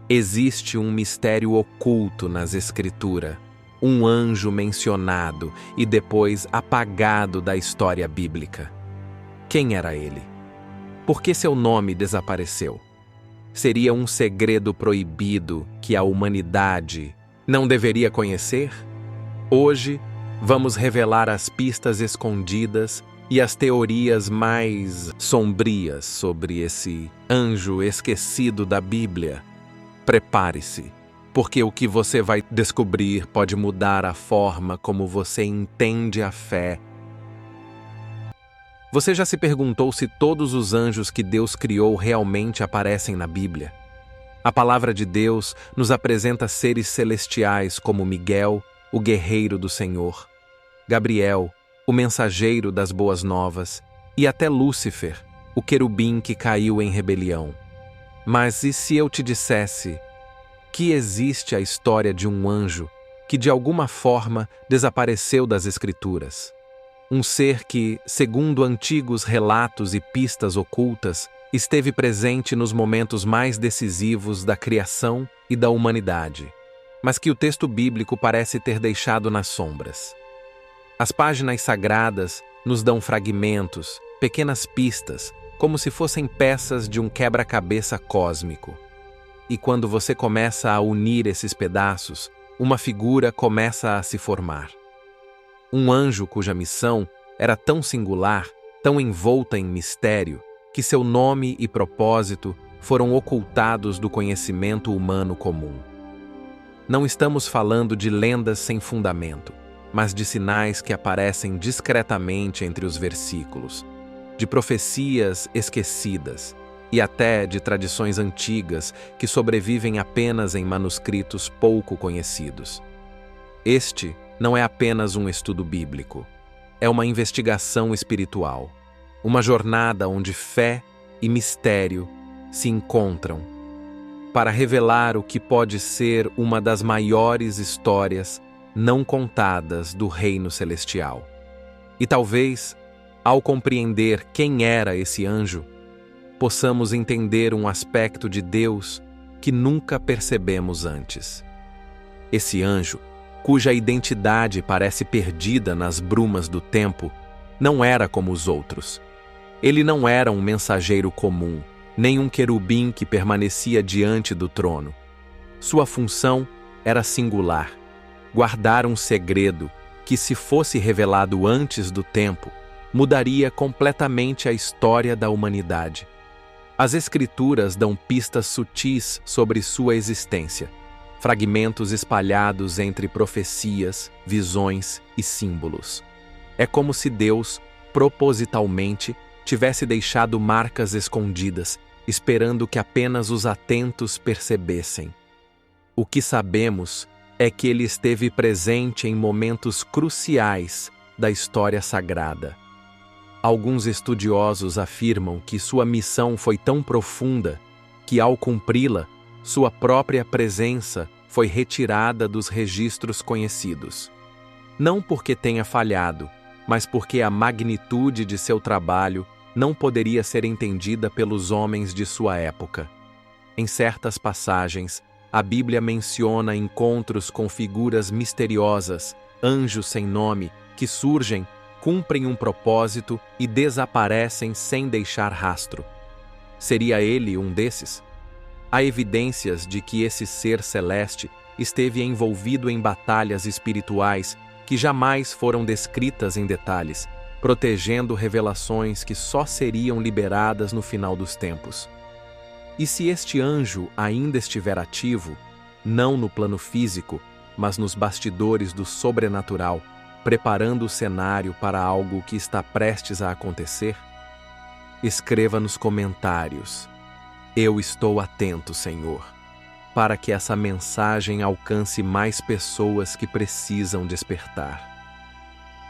Existe um mistério oculto nas Escrituras, um anjo mencionado e depois apagado da história bíblica. Quem era ele? Por que seu nome desapareceu? Seria um segredo proibido que a humanidade não deveria conhecer? Hoje, vamos revelar as pistas escondidas e as teorias mais sombrias sobre esse anjo esquecido da Bíblia. Prepare-se, porque o que você vai descobrir pode mudar a forma como você entende a fé. Você já se perguntou se todos os anjos que Deus criou realmente aparecem na Bíblia? A palavra de Deus nos apresenta seres celestiais como Miguel, o guerreiro do Senhor, Gabriel, o mensageiro das boas novas, e até Lúcifer, o querubim que caiu em rebelião. Mas e se eu te dissesse que existe a história de um anjo que de alguma forma desapareceu das Escrituras? Um ser que, segundo antigos relatos e pistas ocultas, esteve presente nos momentos mais decisivos da criação e da humanidade, mas que o texto bíblico parece ter deixado nas sombras. As páginas sagradas nos dão fragmentos, pequenas pistas, como se fossem peças de um quebra-cabeça cósmico. E quando você começa a unir esses pedaços, uma figura começa a se formar. Um anjo cuja missão era tão singular, tão envolta em mistério, que seu nome e propósito foram ocultados do conhecimento humano comum. Não estamos falando de lendas sem fundamento, mas de sinais que aparecem discretamente entre os versículos, de profecias esquecidas e até de tradições antigas que sobrevivem apenas em manuscritos pouco conhecidos. Este não é apenas um estudo bíblico, é uma investigação espiritual, uma jornada onde fé e mistério se encontram para revelar o que pode ser uma das maiores histórias não contadas do Reino Celestial. E talvez, ao compreender quem era esse anjo, possamos entender um aspecto de Deus que nunca percebemos antes. Esse anjo, cuja identidade parece perdida nas brumas do tempo, não era como os outros. Ele não era um mensageiro comum, nem um querubim que permanecia diante do trono. Sua função era singular: guardar um segredo que, se fosse revelado antes do tempo, mudaria completamente a história da humanidade. As Escrituras dão pistas sutis sobre sua existência, fragmentos espalhados entre profecias, visões e símbolos. É como se Deus, propositalmente, tivesse deixado marcas escondidas, esperando que apenas os atentos percebessem. O que sabemos é que ele esteve presente em momentos cruciais da história sagrada. Alguns estudiosos afirmam que sua missão foi tão profunda que, ao cumpri-la, sua própria presença foi retirada dos registros conhecidos. Não porque tenha falhado, mas porque a magnitude de seu trabalho não poderia ser entendida pelos homens de sua época. Em certas passagens, a Bíblia menciona encontros com figuras misteriosas, anjos sem nome, que surgem, cumprem um propósito e desaparecem sem deixar rastro. Seria ele um desses? Há evidências de que esse ser celeste esteve envolvido em batalhas espirituais que jamais foram descritas em detalhes, protegendo revelações que só seriam liberadas no final dos tempos. E se este anjo ainda estiver ativo, não no plano físico, mas nos bastidores do sobrenatural, preparando o cenário para algo que está prestes a acontecer? Escreva nos comentários: "Eu estou atento, Senhor", para que essa mensagem alcance mais pessoas que precisam despertar.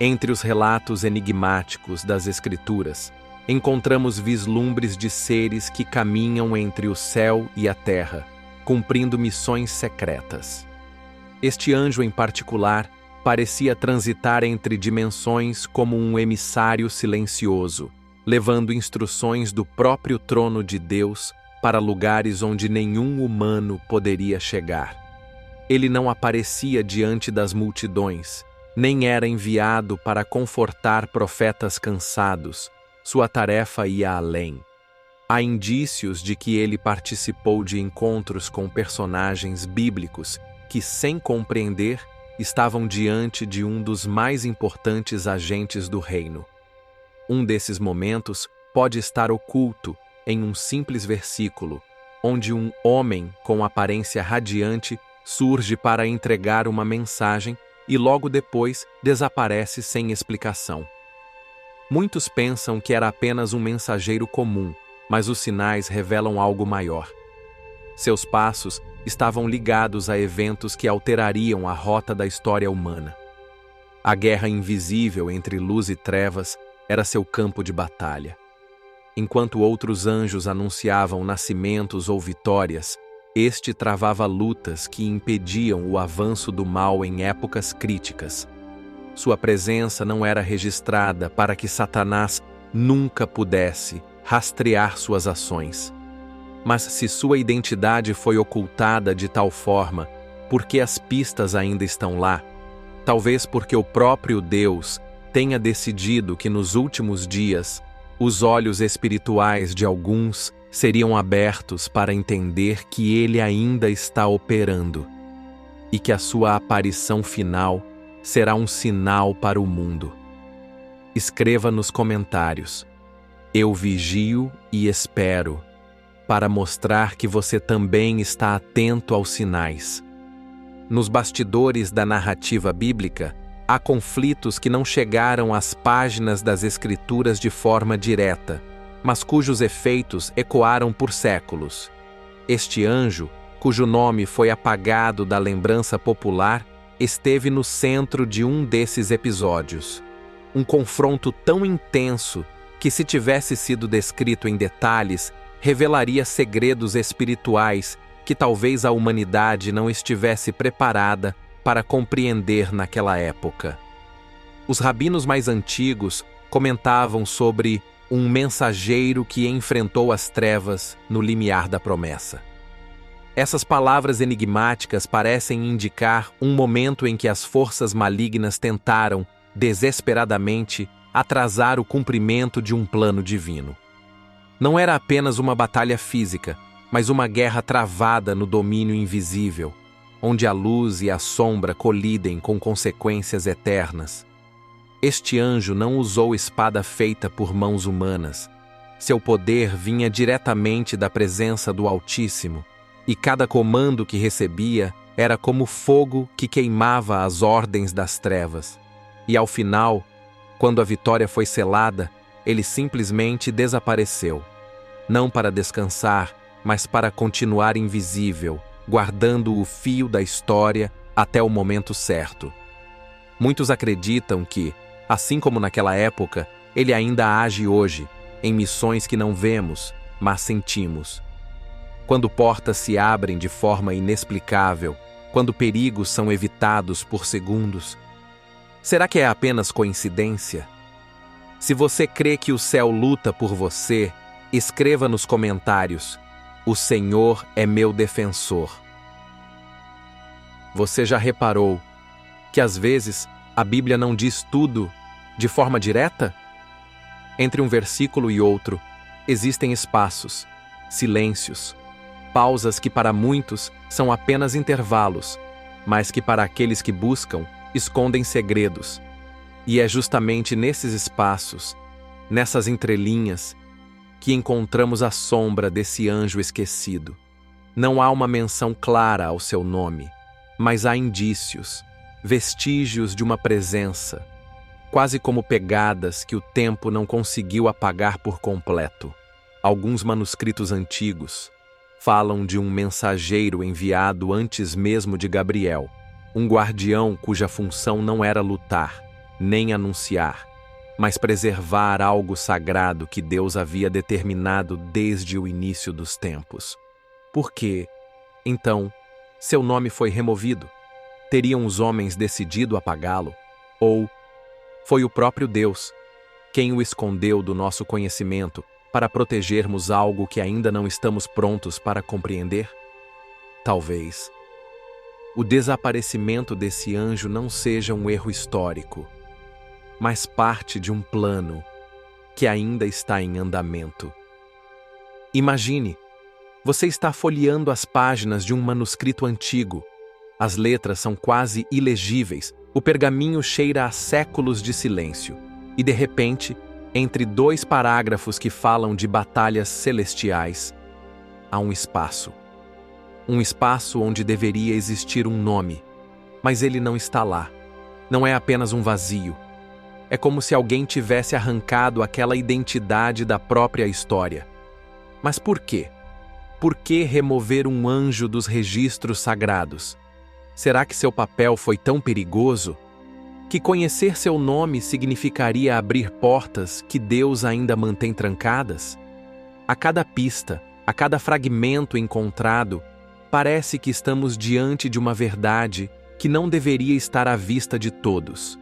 Entre os relatos enigmáticos das Escrituras, encontramos vislumbres de seres que caminham entre o céu e a terra, cumprindo missões secretas. Este anjo em particular parecia transitar entre dimensões como um emissário silencioso, levando instruções do próprio trono de Deus para lugares onde nenhum humano poderia chegar. Ele não aparecia diante das multidões, nem era enviado para confortar profetas cansados. Sua tarefa ia além. Há indícios de que ele participou de encontros com personagens bíblicos que, sem compreender, estavam diante de um dos mais importantes agentes do reino. Um desses momentos pode estar oculto em um simples versículo, onde um homem com aparência radiante surge para entregar uma mensagem e logo depois desaparece sem explicação. Muitos pensam que era apenas um mensageiro comum, mas os sinais revelam algo maior. Seus passos estavam ligados a eventos que alterariam a rota da história humana. A guerra invisível entre luz e trevas era seu campo de batalha. Enquanto outros anjos anunciavam nascimentos ou vitórias, este travava lutas que impediam o avanço do mal em épocas críticas. Sua presença não era registrada para que Satanás nunca pudesse rastrear suas ações. Mas se sua identidade foi ocultada de tal forma, por que as pistas ainda estão lá? Talvez porque o próprio Deus tenha decidido que nos últimos dias os olhos espirituais de alguns seriam abertos para entender que ele ainda está operando e que a sua aparição final será um sinal para o mundo. Escreva nos comentários: eu vigio e espero, para mostrar que você também está atento aos sinais. Nos bastidores da narrativa bíblica, há conflitos que não chegaram às páginas das Escrituras de forma direta, mas cujos efeitos ecoaram por séculos. Este anjo, cujo nome foi apagado da lembrança popular, esteve no centro de um desses episódios. Um confronto tão intenso que, se tivesse sido descrito em detalhes, revelaria segredos espirituais que talvez a humanidade não estivesse preparada para compreender naquela época. Os rabinos mais antigos comentavam sobre um mensageiro que enfrentou as trevas no limiar da promessa. Essas palavras enigmáticas parecem indicar um momento em que as forças malignas tentaram, desesperadamente, atrasar o cumprimento de um plano divino. Não era apenas uma batalha física, mas uma guerra travada no domínio invisível, onde a luz e a sombra colidem com consequências eternas. Este anjo não usou espada feita por mãos humanas. Seu poder vinha diretamente da presença do Altíssimo, e cada comando que recebia era como fogo que queimava as ordens das trevas. E ao final, quando a vitória foi selada, ele simplesmente desapareceu, não para descansar, mas para continuar invisível, guardando o fio da história até o momento certo. Muitos acreditam que, assim como naquela época, ele ainda age hoje, em missões que não vemos, mas sentimos. Quando portas se abrem de forma inexplicável, quando perigos são evitados por segundos. Será que é apenas coincidência? Se você crê que o céu luta por você, escreva nos comentários: o Senhor é meu defensor. Você já reparou que às vezes a Bíblia não diz tudo de forma direta? Entre um versículo e outro, existem espaços, silêncios, pausas que para muitos são apenas intervalos, mas que para aqueles que buscam, escondem segredos. E é justamente nesses espaços, nessas entrelinhas, que encontramos a sombra desse anjo esquecido. Não há uma menção clara ao seu nome, mas há indícios, vestígios de uma presença, quase como pegadas que o tempo não conseguiu apagar por completo. Alguns manuscritos antigos falam de um mensageiro enviado antes mesmo de Gabriel, um guardião cuja função não era lutar, nem anunciar, mas preservar algo sagrado que Deus havia determinado desde o início dos tempos. Por que, então, seu nome foi removido? Teriam os homens decidido apagá-lo? Ou foi o próprio Deus quem o escondeu do nosso conhecimento para protegermos algo que ainda não estamos prontos para compreender? Talvez o desaparecimento desse anjo não seja um erro histórico, mas parte de um plano que ainda está em andamento. Imagine, você está folheando as páginas de um manuscrito antigo. As letras são quase ilegíveis, o pergaminho cheira a séculos de silêncio. E de repente, entre dois parágrafos que falam de batalhas celestiais, há um espaço. Um espaço onde deveria existir um nome, mas ele não está lá. Não é apenas um vazio. É como se alguém tivesse arrancado aquela identidade da própria história. Mas por quê? Por que remover um anjo dos registros sagrados? Será que seu papel foi tão perigoso? Que conhecer seu nome significaria abrir portas que Deus ainda mantém trancadas? A cada pista, a cada fragmento encontrado, parece que estamos diante de uma verdade que não deveria estar à vista de todos.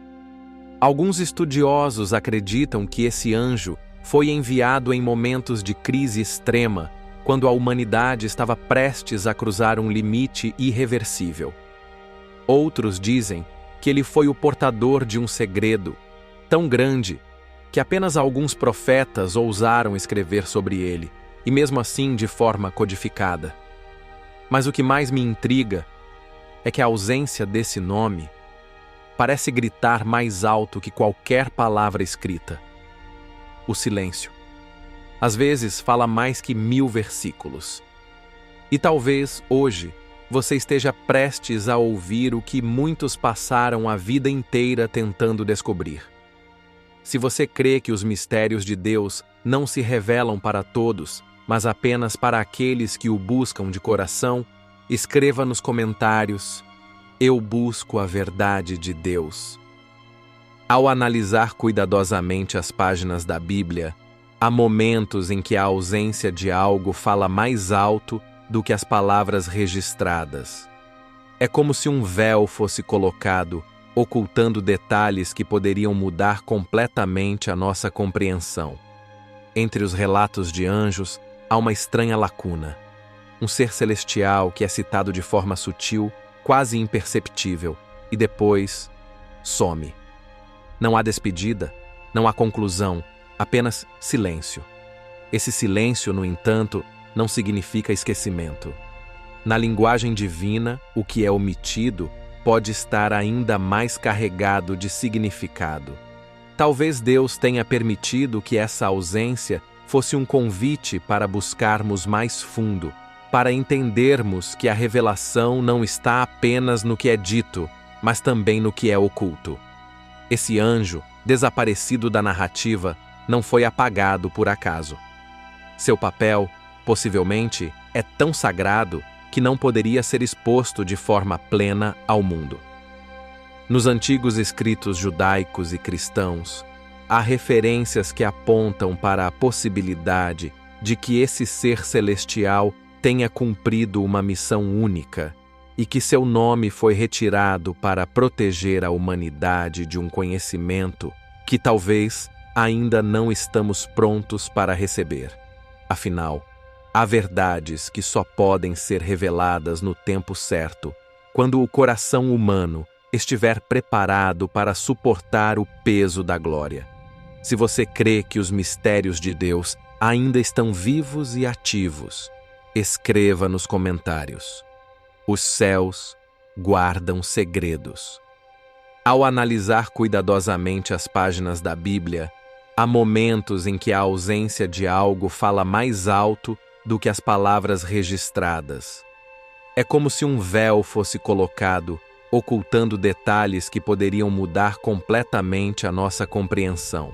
Alguns estudiosos acreditam que esse anjo foi enviado em momentos de crise extrema, quando a humanidade estava prestes a cruzar um limite irreversível. Outros dizem que ele foi o portador de um segredo tão grande que apenas alguns profetas ousaram escrever sobre ele, e mesmo assim de forma codificada. Mas o que mais me intriga é que a ausência desse nome parece gritar mais alto que qualquer palavra escrita. O silêncio. Às vezes fala mais que 1000 versículos. E talvez, hoje, você esteja prestes a ouvir o que muitos passaram a vida inteira tentando descobrir. Se você crê que os mistérios de Deus não se revelam para todos, mas apenas para aqueles que o buscam de coração, escreva nos comentários: eu busco a verdade de Deus. Ao analisar cuidadosamente as páginas da Bíblia, há momentos em que a ausência de algo fala mais alto do que as palavras registradas. É como se um véu fosse colocado, ocultando detalhes que poderiam mudar completamente a nossa compreensão. Entre os relatos de anjos, há uma estranha lacuna. Um ser celestial que é citado de forma sutil, quase imperceptível, e depois some. Não há despedida, não há conclusão, apenas silêncio. Esse silêncio, no entanto, não significa esquecimento. Na linguagem divina, o que é omitido pode estar ainda mais carregado de significado. Talvez Deus tenha permitido que essa ausência fosse um convite para buscarmos mais fundo, para entendermos que a revelação não está apenas no que é dito, mas também no que é oculto. Esse anjo, desaparecido da narrativa, não foi apagado por acaso. Seu papel, possivelmente, é tão sagrado que não poderia ser exposto de forma plena ao mundo. Nos antigos escritos judaicos e cristãos, há referências que apontam para a possibilidade de que esse ser celestial tenha cumprido uma missão única e que seu nome foi retirado para proteger a humanidade de um conhecimento que talvez ainda não estamos prontos para receber. Afinal, há verdades que só podem ser reveladas no tempo certo, quando o coração humano estiver preparado para suportar o peso da glória. Se você crê que os mistérios de Deus ainda estão vivos e ativos, escreva nos comentários: os céus guardam segredos. Ao analisar cuidadosamente as páginas da Bíblia, há momentos em que a ausência de algo fala mais alto do que as palavras registradas. É como se um véu fosse colocado, ocultando detalhes que poderiam mudar completamente a nossa compreensão.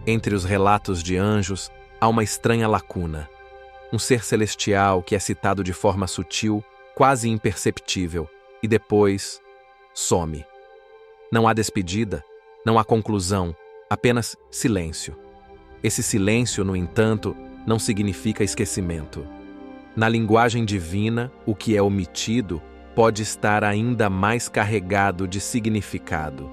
Entre os relatos de anjos, há uma estranha lacuna. Um ser celestial que é citado de forma sutil, quase imperceptível, e depois some. Não há despedida, não há conclusão, apenas silêncio. Esse silêncio, no entanto, não significa esquecimento. Na linguagem divina, o que é omitido pode estar ainda mais carregado de significado.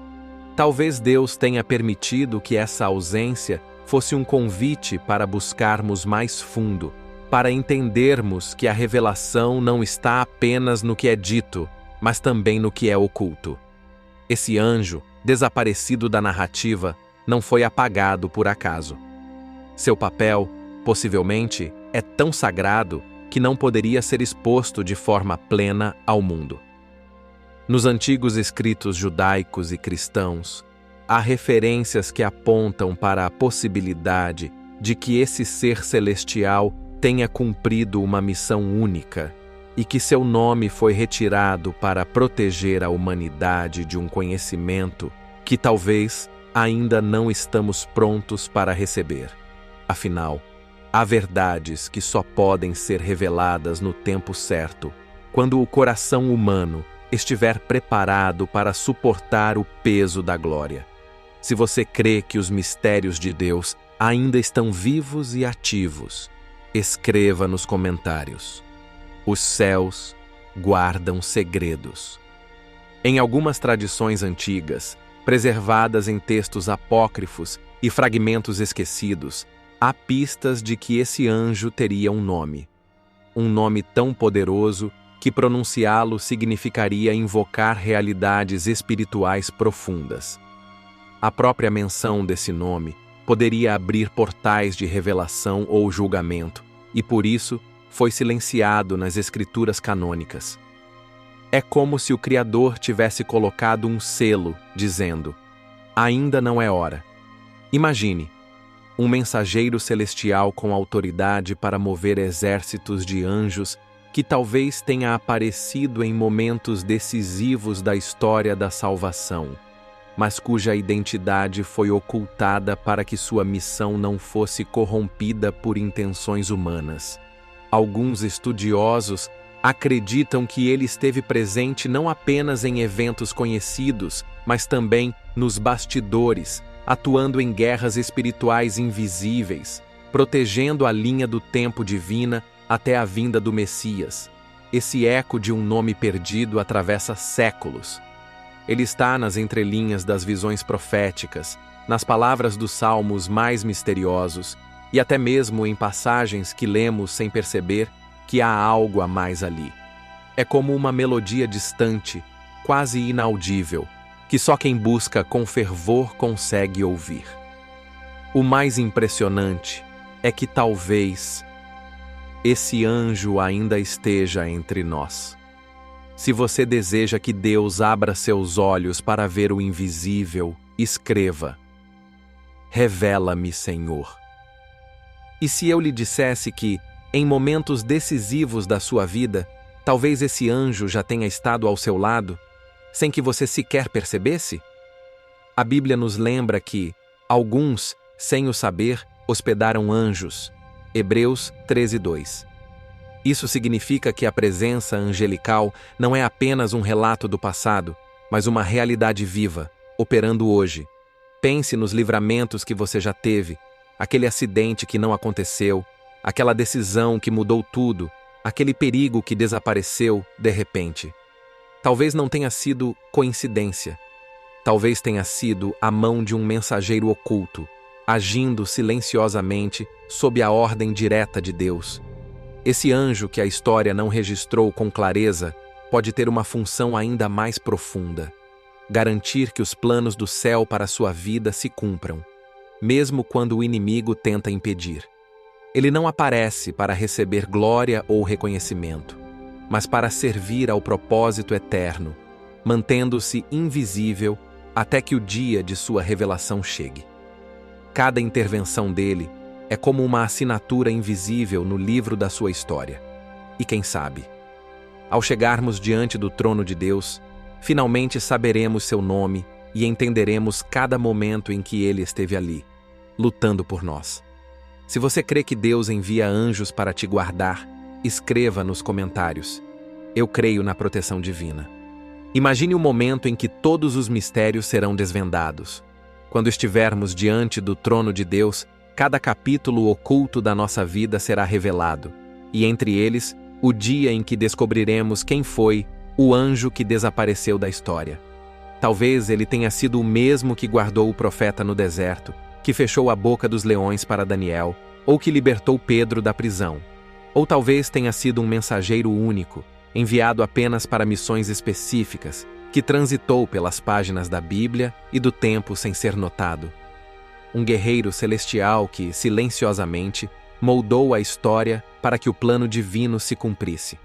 Talvez Deus tenha permitido que essa ausência fosse um convite para buscarmos mais fundo, para entendermos que a revelação não está apenas no que é dito, mas também no que é oculto. Esse anjo, desaparecido da narrativa, não foi apagado por acaso. Seu papel, possivelmente, é tão sagrado que não poderia ser exposto de forma plena ao mundo. Nos antigos escritos judaicos e cristãos, há referências que apontam para a possibilidade de que esse ser celestial tenha cumprido uma missão única e que seu nome foi retirado para proteger a humanidade de um conhecimento que talvez ainda não estamos prontos para receber. Afinal, há verdades que só podem ser reveladas no tempo certo, quando o coração humano estiver preparado para suportar o peso da glória. Se você crê que os mistérios de Deus ainda estão vivos e ativos, escreva nos comentários. Os céus guardam segredos. Em algumas tradições antigas, preservadas em textos apócrifos e fragmentos esquecidos, há pistas de que esse anjo teria um nome tão poderoso que pronunciá-lo significaria invocar realidades espirituais profundas. A própria menção desse nome poderia abrir portais de revelação ou julgamento, e por isso foi silenciado nas escrituras canônicas. É como se o Criador tivesse colocado um selo, dizendo: ainda não é hora. Imagine, um mensageiro celestial com autoridade para mover exércitos de anjos que talvez tenha aparecido em momentos decisivos da história da salvação, mas cuja identidade foi ocultada para que sua missão não fosse corrompida por intenções humanas. Alguns estudiosos acreditam que ele esteve presente não apenas em eventos conhecidos, mas também nos bastidores, atuando em guerras espirituais invisíveis, protegendo a linha do tempo divina até a vinda do Messias. Esse eco de um nome perdido atravessa séculos. Ele está nas entrelinhas das visões proféticas, nas palavras dos salmos mais misteriosos e até mesmo em passagens que lemos sem perceber que há algo a mais ali. É como uma melodia distante, quase inaudível, que só quem busca com fervor consegue ouvir. O mais impressionante é que talvez esse anjo ainda esteja entre nós. Se você deseja que Deus abra seus olhos para ver o invisível, escreva: revela-me, Senhor. E se eu lhe dissesse que, em momentos decisivos da sua vida, talvez esse anjo já tenha estado ao seu lado, sem que você sequer percebesse? A Bíblia nos lembra que alguns, sem o saber, hospedaram anjos. Hebreus 13:2. Isso significa que a presença angelical não é apenas um relato do passado, mas uma realidade viva, operando hoje. Pense nos livramentos que você já teve, aquele acidente que não aconteceu, aquela decisão que mudou tudo, aquele perigo que desapareceu de repente. Talvez não tenha sido coincidência. Talvez tenha sido a mão de um mensageiro oculto, agindo silenciosamente sob a ordem direta de Deus. Esse anjo que a história não registrou com clareza pode ter uma função ainda mais profunda: garantir que os planos do céu para sua vida se cumpram, mesmo quando o inimigo tenta impedir. Ele não aparece para receber glória ou reconhecimento, mas para servir ao propósito eterno, mantendo-se invisível até que o dia de sua revelação chegue. Cada intervenção dele é como uma assinatura invisível no livro da sua história. E quem sabe, ao chegarmos diante do trono de Deus, finalmente saberemos seu nome e entenderemos cada momento em que ele esteve ali, lutando por nós. Se você crê que Deus envia anjos para te guardar, escreva nos comentários: eu creio na proteção divina. Imagine o momento em que todos os mistérios serão desvendados. Quando estivermos diante do trono de Deus, cada capítulo oculto da nossa vida será revelado, e entre eles, o dia em que descobriremos quem foi o anjo que desapareceu da história. Talvez ele tenha sido o mesmo que guardou o profeta no deserto, que fechou a boca dos leões para Daniel, ou que libertou Pedro da prisão. Ou talvez tenha sido um mensageiro único, enviado apenas para missões específicas, que transitou pelas páginas da Bíblia e do tempo sem ser notado. Um guerreiro celestial que, silenciosamente, moldou a história para que o plano divino se cumprisse.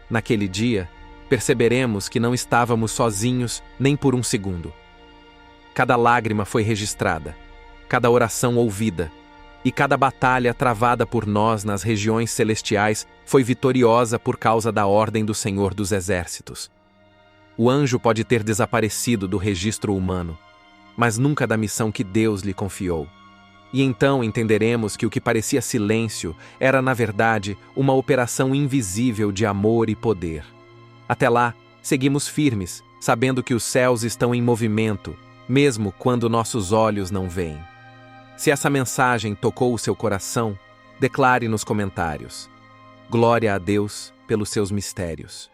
Naquele dia, perceberemos que não estávamos sozinhos nem por um segundo. Cada lágrima foi registrada, cada oração ouvida, e cada batalha travada por nós nas regiões celestiais foi vitoriosa por causa da ordem do Senhor dos Exércitos. O anjo pode ter desaparecido do registro humano, mas nunca da missão que Deus lhe confiou. E então entenderemos que o que parecia silêncio era, na verdade, uma operação invisível de amor e poder. Até lá, seguimos firmes, sabendo que os céus estão em movimento, mesmo quando nossos olhos não veem. Se essa mensagem tocou o seu coração, declare nos comentários. Glória a Deus pelos seus mistérios.